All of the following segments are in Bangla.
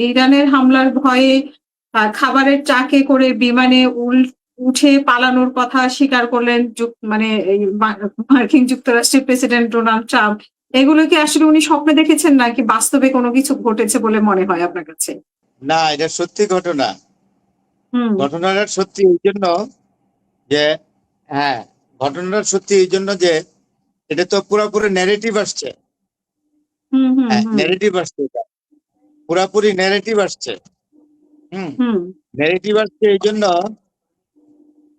ইরানের হামলার ভয়ে খাবারের ট্রাকে করে বিমানে উঠে পালানোর কথা স্বীকার করলেন মানে এই মার্কিন যুক্তরাষ্ট্রের প্রেসিডেন্ট ডোনাল্ড ট্রাম্প। এগুলো কি আসলে উনি স্বপ্নে দেখেছেন নাকি বাস্তবে কোনো কিছু ঘটেছে বলে মনে হয় আপনার কাছে? না, এটা সত্যি ঘটনা। ঘটনাটা সত্যি এই জন্য যে হ্যাঁ, ঘটনাটা সত্যি এই জন্য যে এটা তো পুরোপুরি ন্যারেটিভ আসছে। ন্যারেটিভ আসছে, এটা পুরাপুরি ন্যারেটিভ আসছে। ন্যারেটিভ আসছে এই জন্য,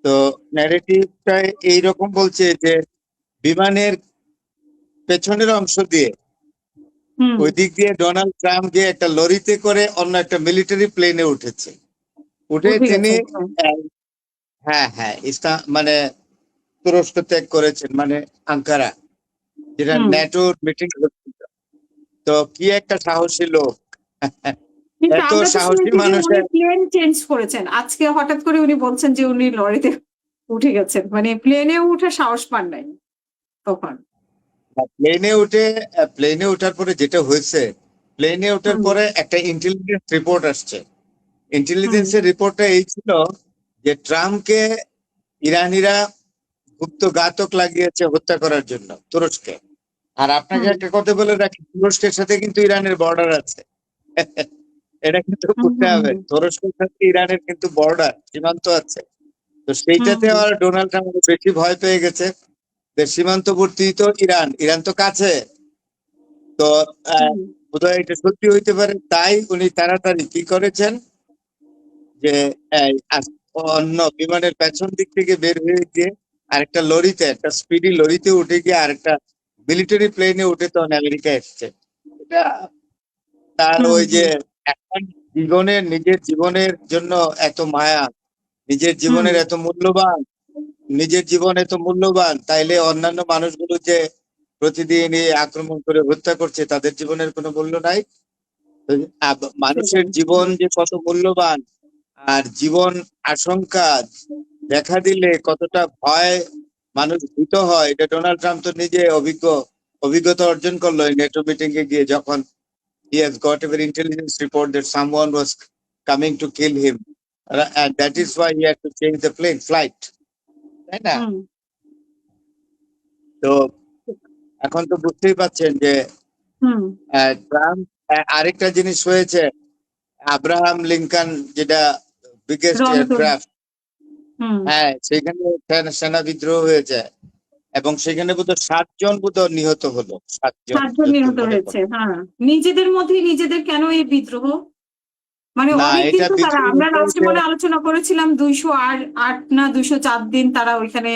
তো ন্যারেটিভটা এইরকম বলছে যে বিমানের পেছনের অংশ দিয়ে ওই দিক দিয়ে ডোনাল্ড ট্রাম্প গিয়ে একটা লরিতে করে অন্য একটা মিলিটারি প্লেনে উঠেছে। উঠে তিনি মানে তুরস্ক ত্যাগ করেছেন, মানে আঙ্কারা, যেটা ন্যাটোর মিটিং হচ্ছিল। তো কি একটা সাহসী লোক, এত সাহসী মানুষের। প্লেন চেঞ্জ করেছেন আজকে, হঠাৎ করে উনি বলছেন যে উনি লরিতে উঠে গেছেন, মানে প্লেনে উঠে সাহস পান নাই তখন। প্লেনে ওঠার পরে যেটা হয়েছে, প্লেনে ওঠার পরে একটা ইন্টেলিজেন্স রিপোর্ট আসছে। ইন্টেলিজেন্সের রিপোর্টটা এই ছিল যে ট্রাম্পকে ইরানিরা গুপ্ত ঘাতক লাগিয়েছে হত্যা করার জন্য তুরস্কে। আর আপনাকে একটা কথা বলে রাখি, তুরস্কের সাথে কিন্তু ইরানের বর্ডার আছে। এটা কিন্তু বুঝতে হবে, তুরস্কের সাথে ইরানের কিন্তু বর্ডার, সীমান্ত আছে। তো সেইটাতে আর ডোনাল্ড ট্রাম্প বেশি ভয় পেয়ে গেছে। সীমান্তবর্তী তো ইরান তো কাছে, তো বোধহয় এটা সত্যি হইতে পারে। তাই উনি তাড়াতাড়ি কি করেছেন যে অন্য বিমানের পেছন দিক থেকে বের হয়ে গিয়ে আরেকটা লরিতে, একটা স্পিডি লরিতে উঠে গিয়ে আরেকটা মিলিটারি প্লেনে উঠে তখন আমেরিকা এসছে। এটা তার ওই যে এখন নিজের জীবনের জন্য এত মায়া, নিজের জীবনের এত মূল্যবান, নিজের জীবন এত মূল্যবান, তাইলে অন্যান্য মানুষগুলো যে প্রতিদিন আক্রমণ করে হত্যা করছে তাদের জীবনের কোনো মূল্য নাই। মানুষের জীবন যে কত মূল্যবান, আর জীবন আশঙ্কা দেখা দিলে কতটা ভয় মানুষ ভীত হয়, এটা ডোনাল্ড ট্রাম্প তো নিজে অভিজ্ঞতা অর্জন করলো নেটো মিটিং এ গিয়ে, যখন he has got a very intelligence report that someone was coming to kill him, and that is why he had to change the flight, তাই না? তো এখন তো বুঝতেই পাচ্ছেন যে ট্রাম্প আরেকটা জিনিস হয়েছে, আব্রাহাম লিঙ্কন, যেটা বিগেস্ট এয়ারক্রাফট, সেখানে সেনা বিদ্রোহ হয়েছে এবং সেখানে বোধহয় 7 জন বোধহয় নিহত হলো। 7 জন নিহত হয়েছে। নিজেদের মধ্যে নিজেদের কেন এই বিদ্রোহ? মানে অনেকদিন তো তারা, আমরা লাস্টে মনে আলোচনা করেছিলাম 208 না 204 দিন তারা ওইখানে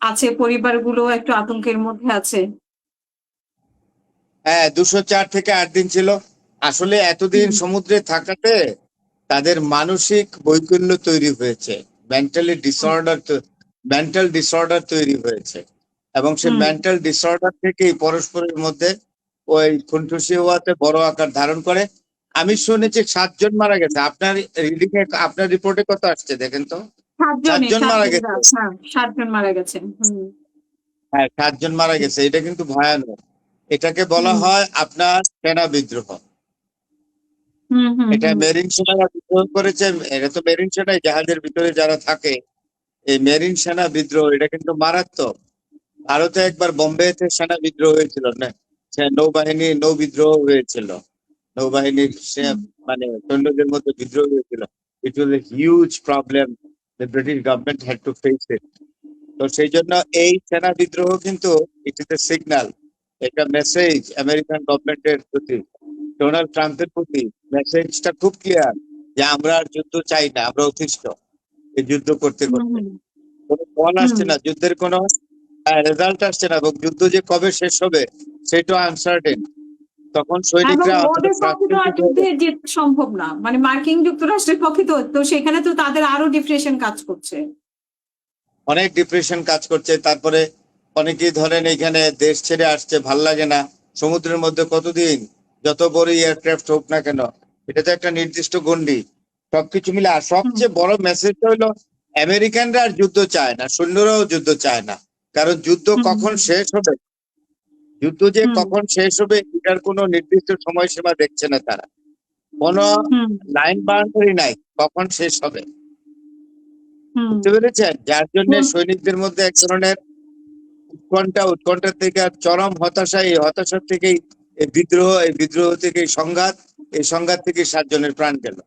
আছে, পরিবারগুলো একটু আতঙ্কের মধ্যে আছে। 204 থেকে 8 দিন ছিল। আসলে এতদিন সমুদ্রে থাকাতে তাদের মানসিক বৈকল্য তৈরি হয়েছে, মেন্টাল ডিসঅর্ডার তৈরি হয়েছে, এবং সেই মেন্টাল ডিসঅর্ডার থেকেই পরস্পরের মধ্যে ওই খুনসুটি হওয়াতে বড় আকার ধারণ করে। আমি শুনেছি 7 জন মারা গেছে। আপনার রিডিং এ, আপনার রিপোর্টে কত আসছে দেখেন তো? 7 জন মারা গেছে। 7 জন মারা গেছে। 7 জন মারা গেছে। এটা কিন্তু ভয়ানক। এটাকে বলা হয় আপনার সেনা বিদ্রোহ। এটা মেরিন সেনারা বিদ্রোহ করেছে। এটা তো মেরিন সেনাই, জাহাজের ভিতরে যারা থাকে, এই মেরিন সেনা বিদ্রোহ, এটা কিন্তু মারাত্মক। ভারতে একবার বোম্বেতে সেনা বিদ্রোহ হয়েছিল, না নৌ বিদ্রোহ হয়েছিল, নৌবাহিনীর মানে সৈন্যদের মধ্যে বিদ্রোহ হয়েছিল। It was a huge problem, the British government had to face it. তো সেই জন্য এই সেনা বিদ্রোহ কিন্তু ইট ইজ এ সিগন্যাল, একটা মেসেজ আমেরিকান গভর্নমেন্টের প্রতি, ডোনাল্ড ট্রাম্পের প্রতি। মেসেজটা খুব ক্লিয়ার যে আমরা আর যুদ্ধ চাই না, আমরা অতিষ্ঠ এই যুদ্ধ করতে করতে। কোনো ফল আসছে না, যুদ্ধের কোনো রেজাল্ট আসছে না, এবং যুদ্ধ যে কবে শেষ হবে সেটা আনসার্টেন। তখন সৈনিকরা যুদ্ধে যেতে সম্ভব না, মানে মার্কিন যুক্তরাষ্ট্রের পক্ষে তো সেখানে তো তাদের আরো ডিপ্রেশন কাজ করছে, অনেক ডিপ্রেশন কাজ করছে। তারপরে অনেকেই ধরেন এখানে দেশ ছেড়ে আসছে, ভাল লাগে না। সমুদ্রের মধ্যে কতদিন, যত বড় এয়ারক্রাফট হোক না কেন, এটা তো একটা নির্দিষ্ট গন্ডি, সবকিছু মিলে। আর সবচেয়ে বড় মেসেজটা হলো আমেরিকানরা আর যুদ্ধ চায় না, সৈন্যরাও যুদ্ধ চায় না। কারণ যুদ্ধ কখন শেষ হবে, যুদ্ধ যে কখন শেষ হবে এটার কোনো নির্দিষ্ট সময়সীমা দেখছে না তারা। কোনো হুম লাইন বাউন্ডারি নাই কখন শেষ হবে, হুম বুঝতে পেরেছেন? যার জন্য বল- সৈনিকদের মধ্যে এক ধরনের উৎকণ্ঠা থেকে আর চরম হতাশা, এই হতাশা থেকেই এই বিদ্রোহ থেকে সংঘাত, এই সংঘাত থেকে 7 জনের প্রাণ গেল।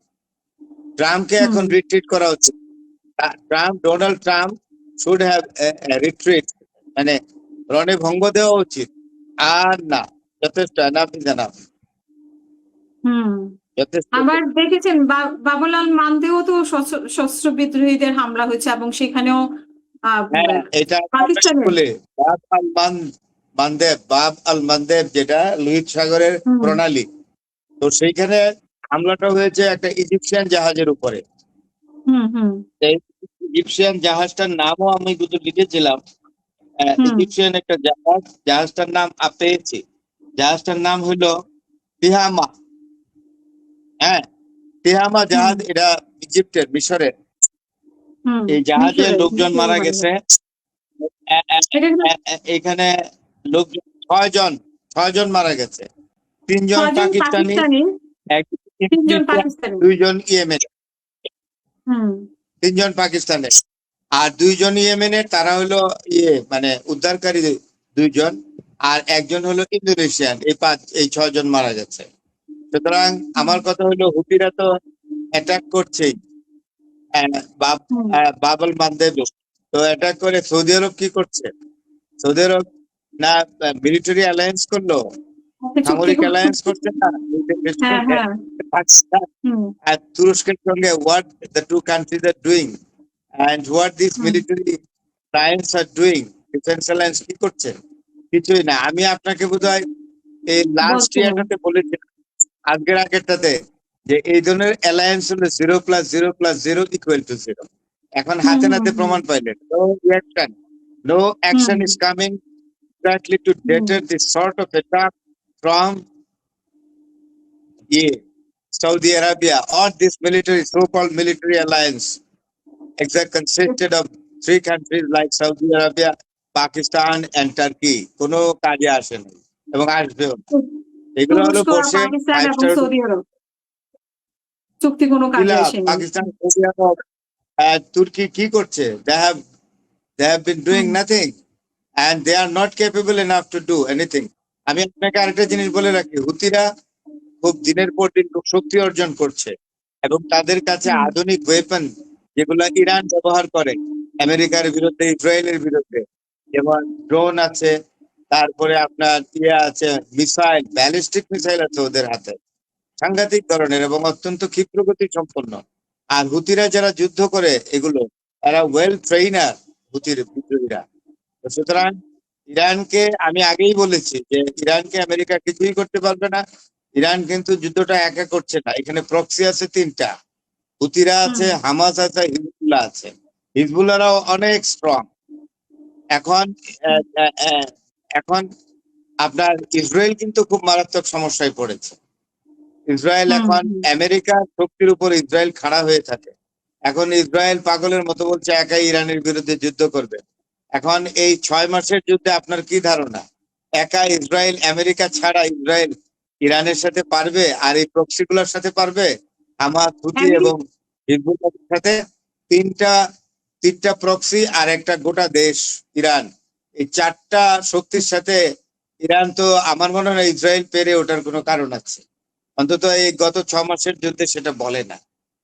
ট্রাম্পকে হুম এখন রিট্রিট করা উচিত। Donald Trump should have retreat, মানে রণে ভঙ্গ দেওয়া উচিত। আর না, যথেষ্ট, এনাফ ইজ এনাফ, হুম যথেষ্ট। আবার দেখেছেন বাবুলাল মান্দেও তো সশস্ত্র বিদ্রোহীদের হামলা হয়েছে এবং সেখানেও হ্যাঁ, এটা পাকিস্তানের বলে বাব আল মানদেব, যেটা লোহিত সাগরের হুম প্রণালী। তো সেইখানে হামলাটা হয়েছে একটা ইজিপশিয়ান জাহাজের উপরে। হুম হুম এই ইজিপশিয়ান জাহাজটার নামও আমি কিন্তু লিখেছিলাম। হুম ইজিপশিয়ান একটা জাহাজ, জাহাজটার নাম পেয়েছি। জাহাজটার নাম হলো তিহামা। হ্যাঁ, তিহামা হুম জাহাজ, এটা ইজিপ্টের, মিশরের। হুম এই জাহাজে মিশরে লোকজন মিশরে মারা মারা গেছে। গেছে। এটা কিন্তু এখানে লোকজন 6 জন মারা গেছে। 3 জন 6 জন পাকিস্তানি, পাকিস্তানি, 3 জন ইন্দোনেশিয়ান, পাকিস্তানি। 2 জন ইয়েমেন। হুম 3 জন পাকিস্তানের আর 2 জন ইয়েমেনের। তারা হলো মানে উদ্ধারকারী 2 জন, আর একজন হলো ইন্দোনেশিয়ান। এই 6 জন মারা গেছে। সুতরাং আমার কথা হলো, হুতিরা তো অ্যাটাক করছেই। হুম বাবল মানদেব তো অ্যাটাক করে। সৌদি আরব কি করছে? সৌদি আরব না মিলিটারি অ্যালায়েন্স করলো, একটা চুক্তি সামরিক অ্যালায়েন্স করছে না হ্যাঁ হ্যাঁ পাকিস্তান হুম আর তুরস্কের সঙ্গে। What the two countries are doing and what these hmm military alliance are doing, defense alliance কি করছে? কিছুই না। আমি আপনাকে বোধহয় এই লাস্ট বলছিলেন ইয়ারটাতে বলেছিলাম, আজকের আগেরটাতে, যে এই ধরনের অ্যালায়েন্স হলো 0+0+0 = 0। এখন হুম হাতে হুম নাতে হুম প্রমাণ পাইলেন। No hmm action is coming exactly to hmm deter this sort of attack from Saudi Arabia or this so-called military alliance. Consisted of 3 countries like Saudi Arabia, Pakistan and Turkey. কোনো কাজে আসে না এবং আসবেও না। এগুলো হলো তুরস্ক আর বসে পাকিস্তান 5 এবং স্টার সৌদি আরব চুক্তি কোনো কাজে লাভ। আসেনি। পাকিস্তান, সৌদি আরব, তুর্কি কি করছে? They have been doing hmm nothing and they are not capable enough to do anything. আমি আপনাকে আরেকটা জিনিস বলে রাখি, হুতিরা খুব দিনের পর দিন খুব শক্তি অর্জন করছে এবং তাদের কাছে হুম আধুনিক ওয়েপন, যেগুলো ইরান ব্যবহার করে আমেরিকার বিরুদ্ধে, ইসরায়েলের বিরুদ্ধে, যেমন ড্রোন আছে, তারপরে আপনার আছে, মিসাইল, ব্যালিস্টিক মিসাইল আছে ওদের হাতে, সাংঘাতিক ধরনের এবং অত্যন্ত ক্ষিপ্র গতি সম্পন্ন। আর হুতিরা যারা যুদ্ধ করে এগুলো, এরা ওয়েল ট্রেইনার, হুতির বিদ্রোহীরা। তো সুতরাং ইরানকে আমি আগেই বলেছি যে ইরানকে আমেরিকা কিছুই করতে পারবে না। ইরান কিন্তু যুদ্ধটা একা করছে না, এখানে প্রক্সি আছে 3টা। হুতিরা আছে, হুম হামাস আছে, হিজবুল্লাহ আছে। হিজবুল্লাহরাও অনেক স্ট্রং। এখন হুম এখন আপনার ইসরায়েল কিন্তু খুব মারাত্মক সমস্যায় পড়েছে। ইসরায়েল হুম এখন হুম আমেরিকার শক্তির উপর ইসরায়েল খাড়া হয়ে থাকে। এখন ইসরায়েল পাগলের মতো বলছে একাই ইরানের বিরুদ্ধে যুদ্ধ করবে। এখন এই 6 মাসের যুদ্ধে আপনার কি ধারণা, একা ইসরায়েল, আমেরিকা ছাড়া ইসরায়েল ইরানের সাথে পারবে? আর এই প্রক্সিগুলোর সাথে পারবে? হামাস, হুতি এবং হিজবুল্লাহর সাথে তিনটা তিনটা প্রক্সি আর একটা গোটা দেশ ইরান, এই 4টা শক্তির সাথে ইরান তো আমার মনে হয় ইসরায়েল পেরে ওঠার কোনো কারণ আছে। অন্তত এই গত 6 মাসের যুদ্ধে সেটা বলে না।